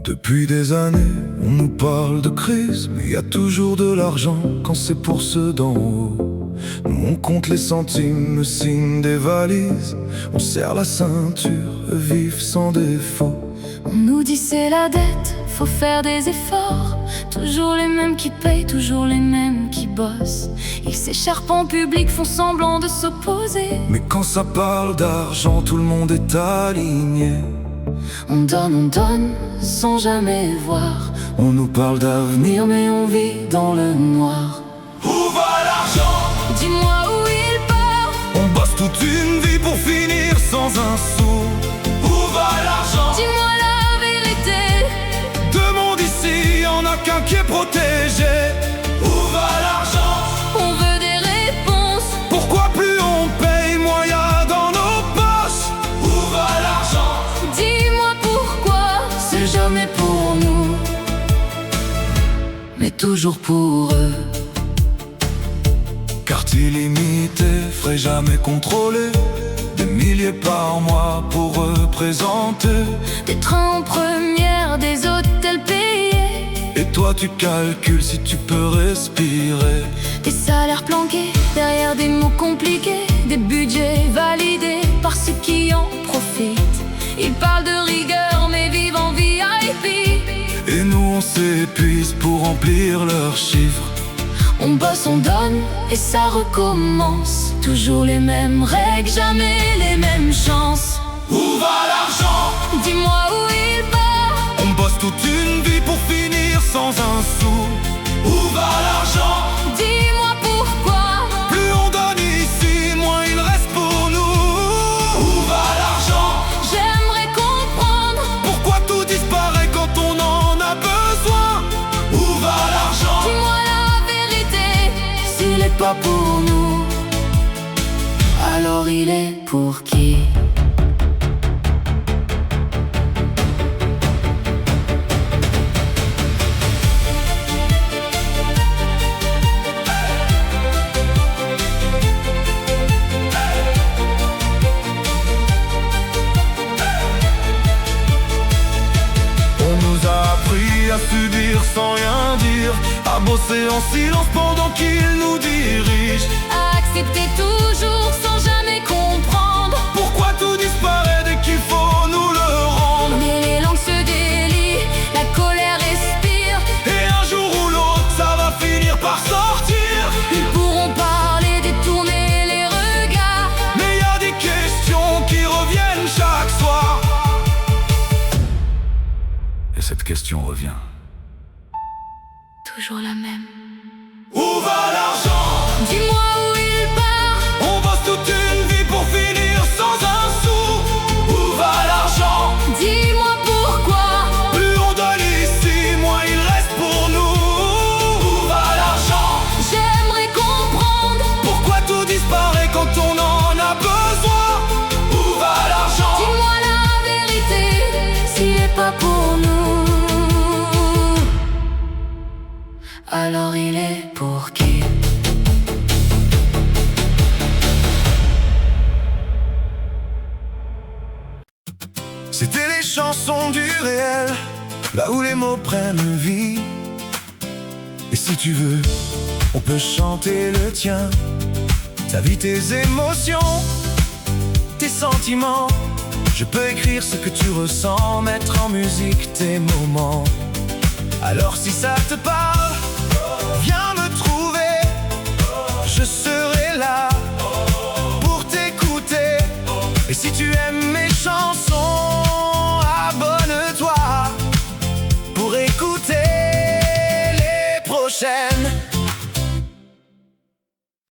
Depuis des années, on nous parle de crise, mais y a toujours de l'argent quand c'est pour ceux d'en haut. Nous on compte les centimes, signe des valises, on serre la ceinture, vif sans défaut. On nous dit c'est la dette, faut faire des efforts. Toujours les mêmes qui payent, toujours les mêmes qui bossent. Ils s'écharpent en public, font semblant de s'opposer. Mais quand ça parle d'argent, tout le monde est aligné. On donne sans jamais voir. On nous parle d'avenir, Mais on vit dans le noir. où va l'argent? Dis-moi où il part. On bosse toute une vie pour finir sans un sou. Où va l'argent? Dis-moi la vérité. De monde ici, y'en a qu'un qui est protégé. Où va l'argent? On veut des réponses. Pourquoi plus on paye, moins y'a dans nos poches? Où va l'argent? Dis-moi pourquoi. C'est jamais pour nous, mais toujours pour eux. Carte illimitée, frais jamais contrôlés. Des milliers par mois pour représenter. Des trains en première, des hôtels payés. Et toi tu calcules si tu peux respirer. Des salaires planqués derrière des mots compliqués. Des budgets validés par ceux qui en profitent. Ils parlent de rigueur mais vivent en VIP. Et nous on s'épuise pour remplir leurs chiffres. On bosse, on donne et ça recommence. Toujours les mêmes règles, jamais les mêmes chances. Où va l'argent? Dis-moi où il part. On bosse toute une vie pour finir sans un sou. Où va l'argent? Dis-moi pourquoi. Plus on donne ici, moins il reste pour nous. Où va l'argent? J'aimerais comprendre. Pourquoi tout disparaît quand on en a besoin? Où va l'argent? Dis-moi la vérité. S'il est pas pour nous, alors il est pour qui? On nous a appris à subir sans rien dire, à bosser en silence pendant qu'ils nous dirigent. À accepter toujours sans jamais comprendre. Pourquoi tout disparaît dès qu'il faut nous le rendre? Mais les langues se délient, la colère respire. Et un jour ou l'autre, ça va finir par sortir. Ils pourront parler, détourner les regards. Mais y a des questions qui reviennent chaque soir. Et cette question revient. Toujours la même. Où va l'argent? Dis-moi où il part. On bosse toute une vie pour finir sans un sou. Où va l'argent? Dis-moi pourquoi. Plus on donne ici, moins il reste pour nous. Où va l'argent? J'aimerais comprendre. Pourquoi tout disparaît quand on en a besoin? Où va l'argent? Dis-moi la vérité. S'il est pas pour nous, alors il est pour qui? C'était les chansons du réel, là où les mots prennent vie. Et si tu veux, on peut chanter le tien. Ta vie, tes émotions, tes sentiments. Je peux écrire ce que tu ressens, mettre en musique tes moments. Alors si ça te parle, viens me trouver. Je serai là pour t'écouter. Et si tu aimes mes chansons,